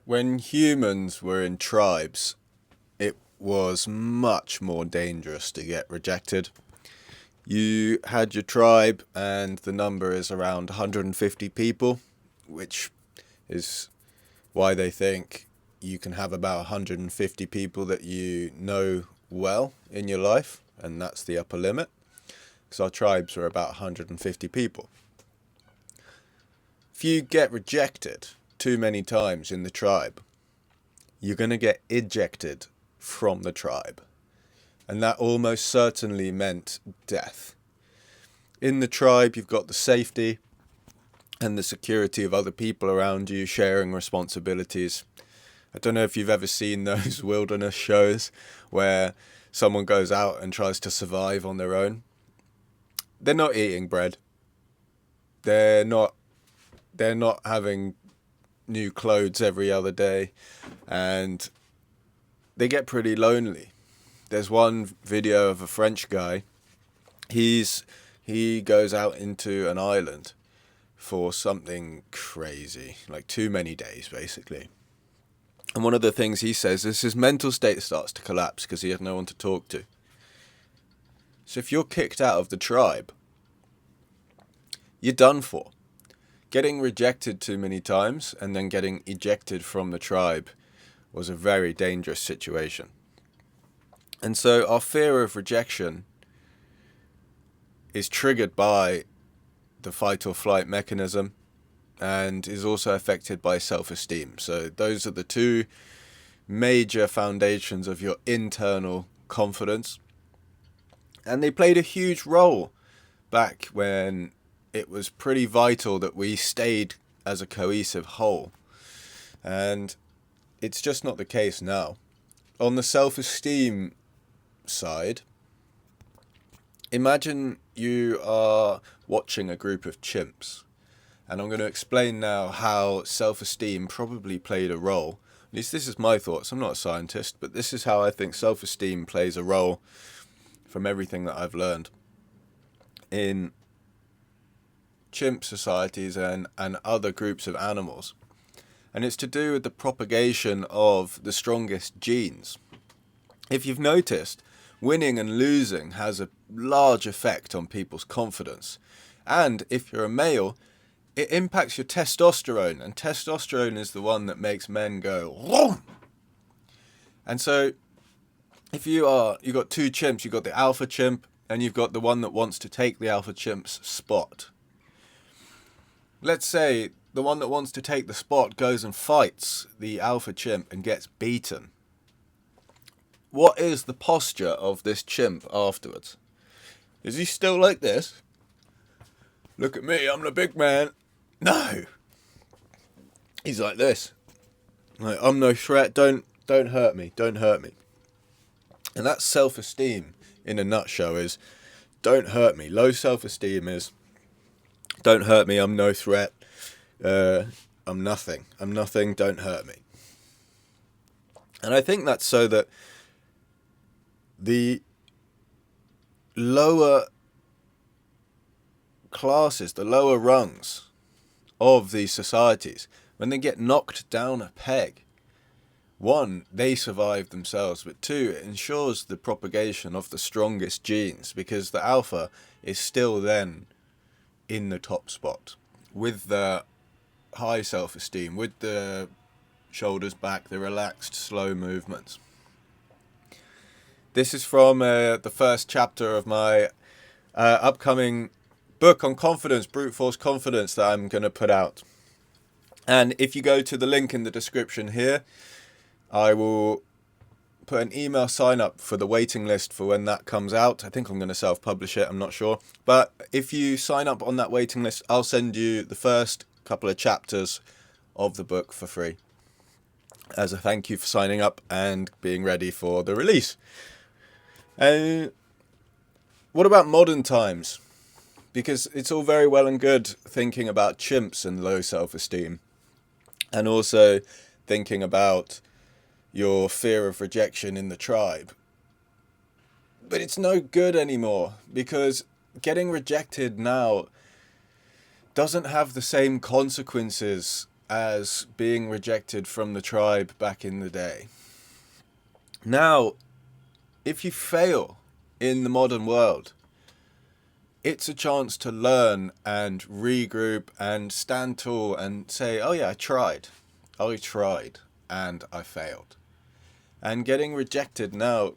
When humans were in tribes, it was much more dangerous to get rejected. You had your tribe, and the number is around 150 people, which is why they think you can have about 150 people that you know well in your life, and that's the upper limit, because our tribes are about 150 people. If you get rejected too many times in the tribe, you're going to get ejected from the tribe. And that almost certainly meant death. In the tribe, you've got the safety and the security of other people around you sharing responsibilities. I don't know if you've ever seen those wilderness shows where someone goes out and tries to survive on their own. They're not eating bread. They're not having new clothes every other day, and they get pretty lonely. There's one video of a French guy. He goes out into an island for something crazy, like too many days basically. And one of the things he says is his mental state starts to collapse because he has no one to talk to. So if you're kicked out of the tribe, you're done for. Getting rejected too many times and then getting ejected from the tribe was a very dangerous situation. And so our fear of rejection is triggered by the fight or flight mechanism and is also affected by self-esteem. So those are the two major foundations of your internal confidence. And they played a huge role back when it was pretty vital that we stayed as a cohesive whole. And it's just not the case now. On the self-esteem side, imagine you are watching a group of chimps. And I'm going to explain now how self-esteem probably played a role. At least this is my thoughts. I'm not a scientist, but this is how I think self-esteem plays a role from everything that I've learned in chimp societies and other groups of animals. And it's to do with the propagation of the strongest genes. If you've noticed, winning and losing has a large effect on people's confidence. And if you're a male, it impacts your testosterone. And testosterone is the one that makes men go, "Vroom!" And so if you've got two chimps, you've got the alpha chimp and you've got the one that wants to take the alpha chimp's spot. Let's say the one that wants to take the spot goes and fights the alpha chimp and gets beaten. What is the posture of this chimp afterwards? Is he still like this? Look at me, I'm the big man. No. He's like this. Like, I'm no threat, don't hurt me, don't hurt me. And that's self-esteem in a nutshell, is don't hurt me. Low self-esteem is don't hurt me, I'm no threat, I'm nothing, don't hurt me. And I think that's so that the lower classes, the lower rungs of these societies, when they get knocked down a peg, one, they survive themselves, but two, it ensures the propagation of the strongest genes, because the alpha is still then in the top spot with the high self-esteem, with the shoulders back, the relaxed slow movements. This is from the first chapter of my upcoming book on confidence, brute force confidence, that I'm going to put out. And if you go to the link in the description here, I will put an email sign up for the waiting list for when that comes out. I think I'm going to self-publish it, I'm not sure. But if you sign up on that waiting list, I'll send you the first couple of chapters of the book for free as a thank you for signing up and being ready for the release. And what about modern times? Because it's all very well and good thinking about chimps and low self-esteem, and also thinking about your fear of rejection in the tribe. But it's no good anymore, because getting rejected now doesn't have the same consequences as being rejected from the tribe back in the day. Now, if you fail in the modern world, it's a chance to learn and regroup and stand tall and say, oh yeah, I tried and I failed. And getting rejected now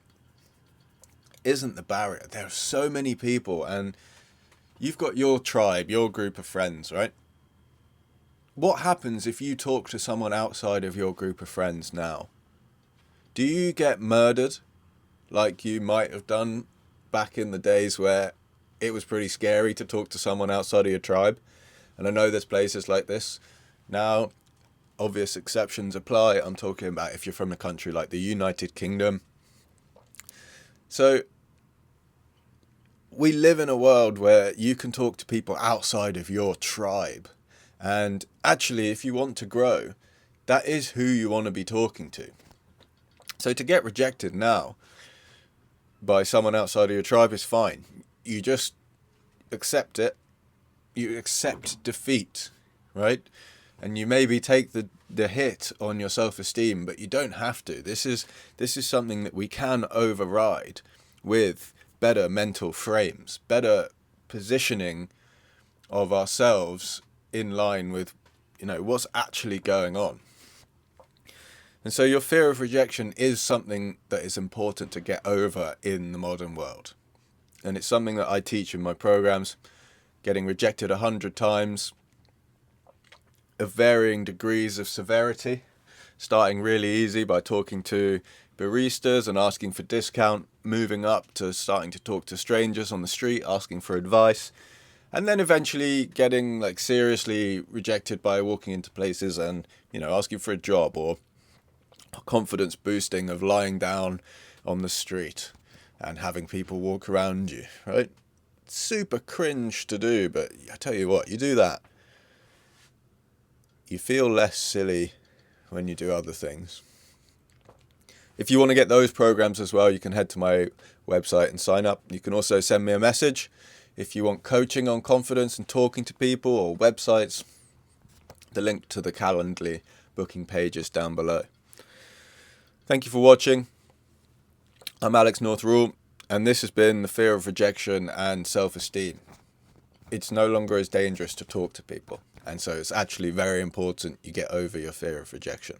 isn't the barrier. There are so many people, and you've got your tribe, your group of friends, right? What happens if you talk to someone outside of your group of friends now? Do you get murdered like you might have done back in the days where it was pretty scary to talk to someone outside of your tribe? And I know there's places like this. Now, obvious exceptions apply. I'm talking about if you're from a country like the United Kingdom. So we live in a world where you can talk to people outside of your tribe. And actually, if you want to grow, that is who you want to be talking to. So to get rejected now by someone outside of your tribe is fine. You just accept it. You accept defeat, right? And you maybe take the hit on your self-esteem, but you don't have to. This is something that we can override with better mental frames, better positioning of ourselves in line with, what's actually going on. And so your fear of rejection is something that is important to get over in the modern world. And it's something that I teach in my programs. Getting rejected 100 times, of varying degrees of severity, starting really easy by talking to baristas and asking for discount, moving up to starting to talk to strangers on the street, asking for advice, and then eventually getting seriously rejected by walking into places and, asking for a job, or confidence boosting of lying down on the street and having people walk around you, right? Super cringe to do, but I tell you what, you do that, you feel less silly when you do other things. If you want to get those programs as well, you can head to my website and sign up. You can also send me a message if you want coaching on confidence and talking to people, or websites. The link to the Calendly booking page is down below. Thank you for watching. I'm Alex North-Rule, and this has been the fear of rejection and self-esteem. It's no longer as dangerous to talk to people, and so it's actually very important you get over your fear of rejection.